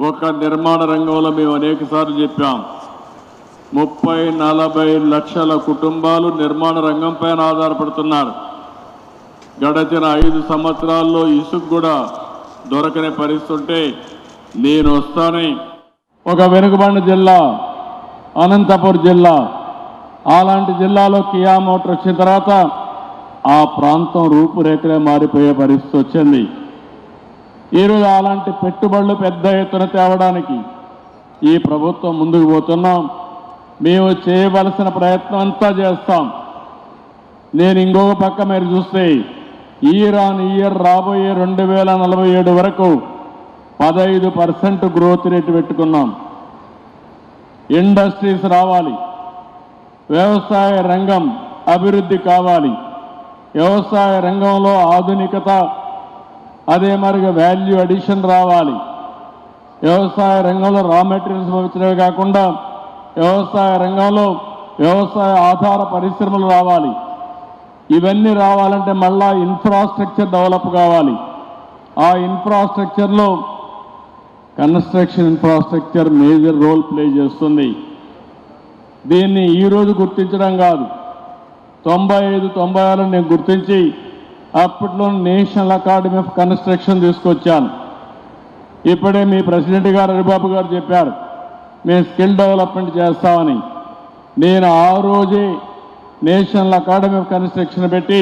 ఒక నిర్మాణ రంగంలో మేము అనేకసార్లు చెప్పాం, 30-40 లక్షల కుటుంబాలు నిర్మాణ రంగం పైన ఆధారపడుతున్నారు. గడచిన 5 సంవత్సరాల్లో ఇసుక కూడా దొరకని పరిస్థితి ఉంటే నేను వస్తానని ఒక వెనుకబడిన జిల్లా అనంతపురం జిల్లా, అలాంటి జిల్లాలో కియా మోటార్ వచ్చిన తర్వాత ఆ ప్రాంతం రూపురేఖలే మారిపోయే పరిస్థితి వచ్చింది. ఈరోజు అలాంటి పెట్టుబడులు పెద్ద ఎత్తున తేవడానికి ఈ ప్రభుత్వం ముందుకు పోతున్నాం. మేము చేయవలసిన ప్రయత్నం అంతా చేస్తాం. నేను ఇంకొక పక్క మీరు చూస్తే ఇయర్ రాబోయే 2047 వరకు 15% గ్రోత్ రేటు పెట్టుకున్నాం. ఇండస్ట్రీస్ రావాలి, వ్యవసాయ రంగం అభివృద్ధి కావాలి, వ్యవసాయ రంగంలో ఆధునికత, అదే మరిగా వాల్యూ అడిషన్ రావాలి. వ్యవసాయ రంగంలో రా మెటీరియల్స్ పంపించడమే కాకుండా వ్యవసాయ రంగంలో వ్యవసాయ ఆధార పరిశ్రమలు రావాలి. ఇవన్నీ రావాలంటే మళ్ళా ఇన్ఫ్రాస్ట్రక్చర్ డెవలప్ కావాలి. ఆ ఇన్ఫ్రాస్ట్రక్చర్లో construction infrastructure major role play చేస్తుంది. దీన్ని ఈరోజు గుర్తించడం కాదు, 95-96 నేను గుర్తించి అప్పట్లో నేషనల్ అకాడమీ ఆఫ్ కన్స్ట్రక్షన్ తీసుకొచ్చాను. ఇప్పుడే మీ ప్రెసిడెంట్ గారు హరిబాబు గారు చెప్పారు మేము స్కిల్ డెవలప్మెంట్ చేస్తామని. నేను ఆ రోజే నేషనల్ అకాడమీ ఆఫ్ కన్స్ట్రక్షన్ పెట్టి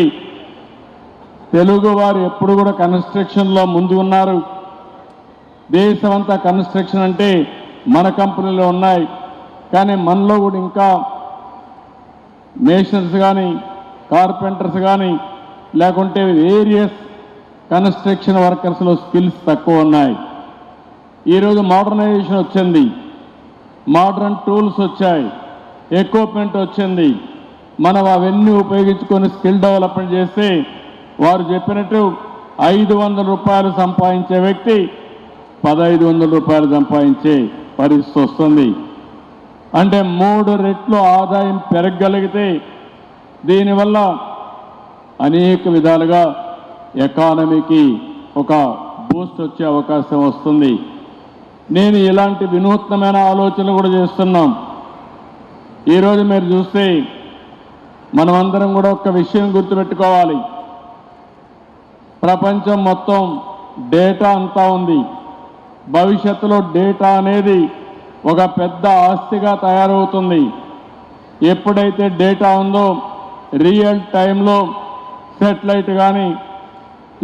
తెలుగు వారు ఎప్పుడు కూడా కన్స్ట్రక్షన్లో ముందు ఉన్నారు. దేశమంతా కన్స్ట్రక్షన్ అంటే మన కంపెనీలో ఉన్నాయి, కానీ మనలో కూడా ఇంకా మేషనర్స్ కానీ కార్పెంటర్స్ కానీ లేకుంటే వేరియస్ కన్స్ట్రక్షన్ వర్కర్స్లో స్కిల్స్ తక్కువ ఉన్నాయి. ఈరోజు మోడర్నైజేషన్ వచ్చింది, మోడర్న్ టూల్స్ వచ్చాయి, ఎక్విప్మెంట్ వచ్చింది. మనం అవన్నీ ఉపయోగించుకొని స్కిల్ డెవలప్మెంట్ చేస్తే వారు చెప్పినట్టు 500 రూపాయలు సంపాదించే వ్యక్తి 1500 రూపాయలు సంపాదించే పరిస్థితి వస్తుంది. అంటే 3 రెట్లు ఆదాయం పెరగగలిగితే దీనివల్ల అనేక విధాలుగా ఎకానమీకి ఒక బూస్ట్ వచ్చే అవకాశం వస్తుంది. నేను ఇలాంటి వినూత్నమైన ఆలోచనలు కూడా చేస్తున్నాం. ఈరోజు మీరు చూస్తే మనమందరం కూడా ఒక విషయం గుర్తుపెట్టుకోవాలి, ప్రపంచం మొత్తం డేటా అంతా ఉంది. భవిష్యత్తులో డేటా అనేది ఒక పెద్ద ఆస్తిగా తయారవుతుంది. ఎప్పుడైతే డేటా ఉందో రియల్ టైంలో సెటిలైట్ కానీ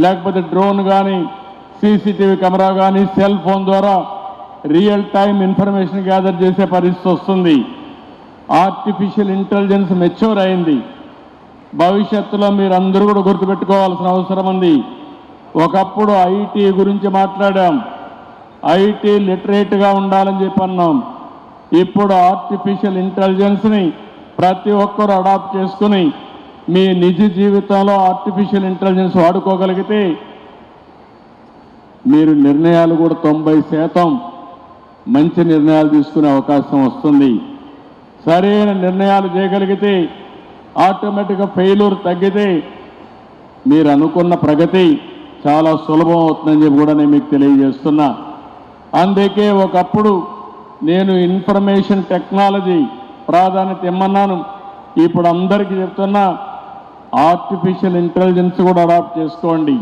లేకపోతే డ్రోన్ కానీ సీసీటీవీ కెమెరా కానీ సెల్ ఫోన్ ద్వారా రియల్ టైం ఇన్ఫర్మేషన్ గ్యాదర్ చేసే పరిస్థితి వస్తుంది. ఆర్టిఫిషియల్ ఇంటెలిజెన్స్ మెచ్యూర్ అయింది. భవిష్యత్తులో మీరు అందరూ కూడా గుర్తుపెట్టుకోవాల్సిన అవసరం ఉంది. ఒకప్పుడు ఐటీ గురించి మాట్లాడాం, ఐటీ లిటరేట్గా ఉండాలని చెప్పి అన్నాం. ఇప్పుడు ఆర్టిఫిషియల్ ఇంటెలిజెన్స్ని ప్రతి ఒక్కరూ అడాప్ట్ చేసుకుని మీ నిజ జీవితంలో ఆర్టిఫిషియల్ ఇంటెలిజెన్స్ వాడుకోగలిగితే మీరు నిర్ణయాలు కూడా 90% మంచి నిర్ణయాలు తీసుకునే అవకాశం వస్తుంది. సరైన నిర్ణయాలు చేయగలిగితే ఆటోమేటిక్గా ఫెయిల్యూర్ తగ్గితే మీరు అనుకున్న ప్రగతి చాలా సులభం అవుతుందని చెప్పి కూడా నేను మీకు తెలియజేస్తున్నా. అందుకే ఒకప్పుడు నేను ఇన్ఫర్మేషన్ టెక్నాలజీ ప్రాధాన్యత ఇమ్మన్నాను. ఇప్పుడు అందరికీ చెప్తున్నా, ఆర్టిఫిషియల్ ఇంటెలిజెన్స్ కూడా అడాప్ట్ చేసుకోండి.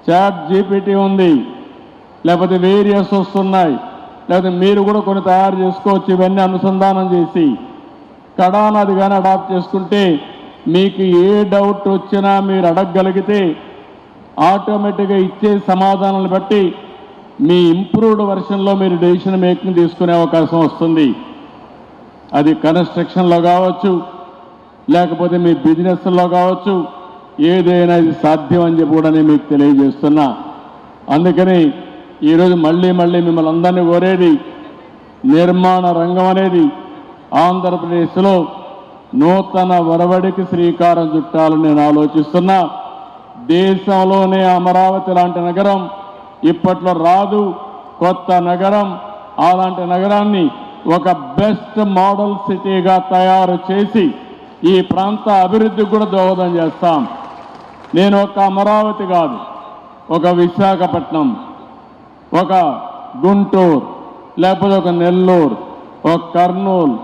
చాట్ జీపీటీ ఉంది, లేకపోతే వేరియస్ వస్తున్నాయి, లేకపోతే మీరు కూడా కొన్ని తయారు చేసుకోవచ్చు. ఇవన్నీ అనుసంధానం చేసి కడానది కానీ అడాప్ట్ చేసుకుంటే మీకు ఏ డౌట్ వచ్చినా మీరు అడగగలిగితే ఆటోమేటిక్గా ఇచ్చే సమాధానాలను బట్టి మీ ఇంప్రూవ్డ్ వర్షన్లో మీరు డెసిషన్ మేకింగ్ తీసుకునే అవకాశం వస్తుంది. అది కన్స్ట్రక్షన్లో కావచ్చు, లేకపోతే మీ బిజినెస్లో కావచ్చు, ఏదైనా ఇది సాధ్యం అని చెప్పి కూడా నేను మీకు తెలియజేస్తున్నా. అందుకని ఈరోజు మళ్ళీ మిమ్మల్ని అందరినీ కోరేది, నిర్మాణ రంగం అనేది ఆంధ్రప్రదేశ్లో నూతన ఒరవడికి శ్రీకారం చుట్టాలని నేను ఆలోచిస్తున్నా. దేశంలోనే అమరావతి లాంటి నగరం ఇప్పట్లో రాదు, కొత్త నగరం. అలాంటి నగరాన్ని ఒక బెస్ట్ మోడల్ సిటీగా తయారు చేసి ఈ ప్రాంత అభివృద్ధికి కూడా దోహదం చేస్తాం. నేను ఒక అమరావతి కాదు, ఒక విశాఖపట్నం, ఒక గుంటూరు, లేకపోతే ఒక నెల్లూరు, ఒక కర్నూలు,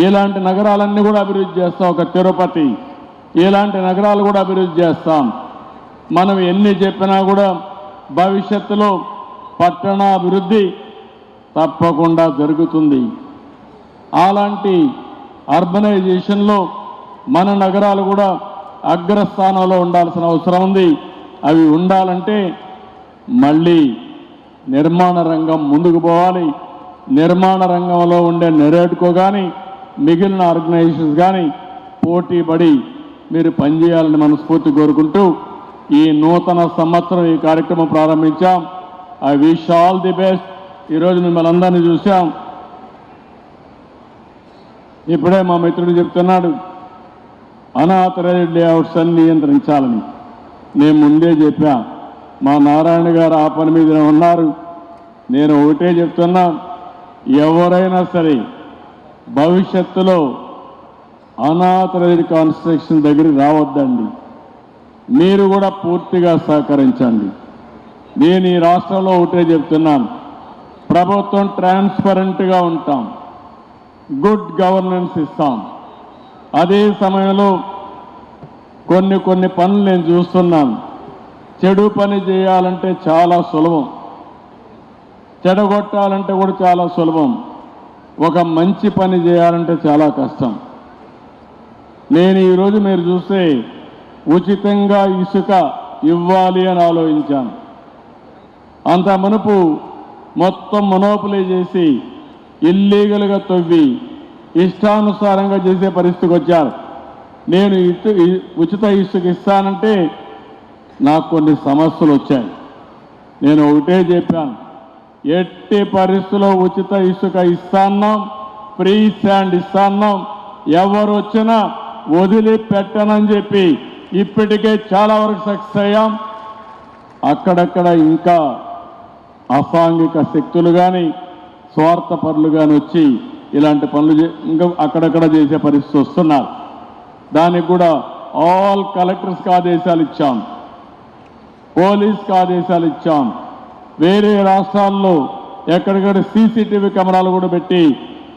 ఇలాంటి నగరాలన్నీ కూడా అభివృద్ధి చేస్తాం. ఒక తిరుపతి, ఇలాంటి నగరాలు కూడా అభివృద్ధి చేస్తాం. మనం ఎన్ని చెప్పినా కూడా భవిష్యత్తులో పట్టణ అభివృద్ధి తప్పకుండా జరుగుతుంది. అలాంటి అర్బనైజేషన్లో మన నగరాలు కూడా అగ్రస్థానంలో ఉండాల్సిన అవసరం ఉంది. అవి ఉండాలంటే మళ్ళీ నిర్మాణ రంగం ముందుకు పోవాలి. నిర్మాణ రంగంలో ఉండే నెరేడ్కో కానీ మిగిలిన ఆర్గనైజేషన్స్ కానీ పోటీ పడి మీరు పనిచేయాలని మనస్ఫూర్తి కోరుకుంటూ ఈ నూతన సంవత్సరం ఈ కార్యక్రమం ప్రారంభించాం. I wish all the best. ఈరోజు మిమ్మల్ని అందరినీ చూసాం. ఇప్పుడే మా మిత్రుడు చెప్తున్నాడు అనాథరైజ్డ్ లేఅవుట్స్ అన్ని నియంత్రించాలని. నేను ముందే చెప్పా, మా నారాయణ గారు ఆ పని మీద ఉన్నారు. నేను ఒకటే చెప్తున్నా, ఎవరైనా సరే భవిష్యత్తులో అనాథరైజ్డ్ కన్స్ట్రక్షన్ దగ్గరికి రావద్దండి. మీరు కూడా పూర్తిగా సహకరించండి. నేను ఈ రాష్ట్రంలో ఒకటే చెప్తున్నాను, ప్రభుత్వం ట్రాన్స్పరెంట్గా ఉంటాం, గుడ్ గవర్నెన్స్ ఇస్తాం. అదే సమయంలో కొన్ని పనులు నేను చూస్తున్నాను. చెడు పని చేయాలంటే చాలా సులభం, చెడగొట్టాలంటే కూడా చాలా సులభం. ఒక మంచి పని చేయాలంటే చాలా కష్టం. నేను ఈరోజు మీరు చూస్తే ఉచితంగా ఇసుక ఇవ్వాలి అని ఆలోచించాను. అంత మునుపు మొత్తం మొనోపలీ చేసి ఇల్లీగల్గా తవ్వి ఇష్టానుసారంగా చేసే పరిస్థితికి వచ్చారు. నేను ఉచిత ఇసుక ఇస్తానంటే నాకు కొన్ని సమస్యలు వచ్చాయి. నేను ఒకటే చెప్పాను, ఎట్టి పరిస్థితుల్లో ఉచిత ఇసుక ఇస్తాన్నాం, ఫ్రీ శాండ్ ఇస్తాన్నాం, ఎవరు వచ్చినా వదిలిపెట్టనని చెప్పి ఇప్పటికే చాలా వరకు సక్సెస్ అయ్యాం. అక్కడక్కడ ఇంకా అసాంఘిక శక్తులు కానీ స్వార్థపరులు కానీ వచ్చి ఇలాంటి పనులు ఇంకా అక్కడక్కడ చేసే పరిస్థితి వస్తున్నారు. దానికి కూడా ఆల్ కలెక్టర్స్కి ఆదేశాలు ఇచ్చాం, పోలీస్కి ఆదేశాలు ఇచ్చాం. వేరే రాష్ట్రాల్లో ఎక్కడికక్కడ సీసీటీవీ కెమెరాలు కూడా పెట్టి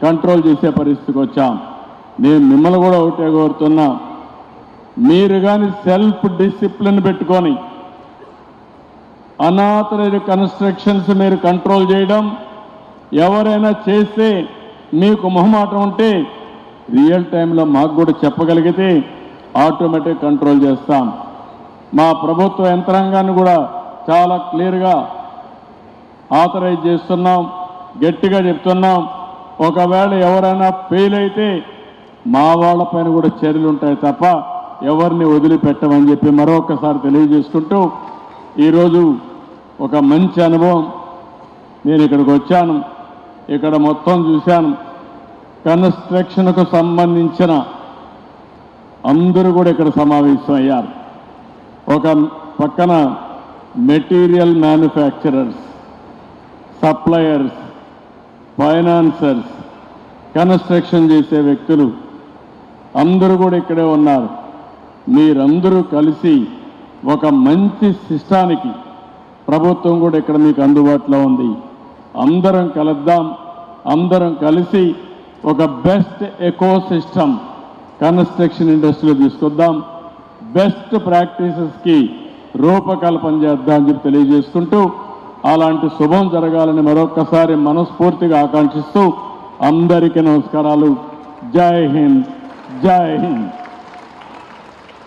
కంట్రోల్ చేసే పరిస్థితికి వచ్చాం. నేను మిమ్మల్ని కూడా ఒకటే కోరుతున్నా, మీరు కానీ సెల్ఫ్ డిసిప్లిన్ పెట్టుకొని అనాథరైజ్డ్ కన్స్ట్రక్షన్స్ మీరు కంట్రోల్ చేయడం, ఎవరైనా చేస్తే మీకు మొహమాటం ఉంటే రియల్ టైంలో మాకు కూడా చెప్పగలిగితే ఆటోమేటిక్ కంట్రోల్ చేస్తాం. మా ప్రభుత్వ యంత్రాంగాన్ని కూడా చాలా క్లియర్గా ఆథరైజ్ చేస్తున్నాం, గట్టిగా చెప్తున్నాం. ఒకవేళ ఎవరైనా ఫెయిల్ అయితే మా వాళ్ళపైన కూడా చర్యలు ఉంటాయి తప్ప ఎవరిని వదిలిపెట్టమని చెప్పి మరొకసారి తెలియజేసుకుంటూ, ఈరోజు ఒక మంచి అనుభవం. నేను ఇక్కడికి వచ్చాను, ఇక్కడ మొత్తం చూశాను. కన్స్ట్రక్షన్కు సంబంధించిన అందరూ కూడా ఇక్కడ సమావేశం అయ్యారు. ఒక పక్కన material manufacturers, suppliers, financiers, construction చేసే వ్యక్తులు అందరూ కూడా ఇక్కడే ఉన్నారు. మీరందరూ కలిసి ఒక మంచి సిస్టానికి ప్రభుత్వం కూడా ఇక్కడ మీకు అందుబాటులో ఉంది. అందరం కలుద్దాం, అందరం కలిసి ఒక బెస్ట్ ఎకో సిస్టమ్ కన్స్ట్రక్షన్ ఇండస్ట్రీలో తీసుకొద్దాం, బెస్ట్ ప్రాక్టీసెస్కి రూపకల్పన చేద్దాం అని చెప్పి తెలియజేసుకుంటూ, అలాంటి శుభం జరగాలని మరొక్కసారి మనస్ఫూర్తిగా ఆకాంక్షిస్తూ అందరికీ నమస్కారాలు. జై హింద్, జై హింద్.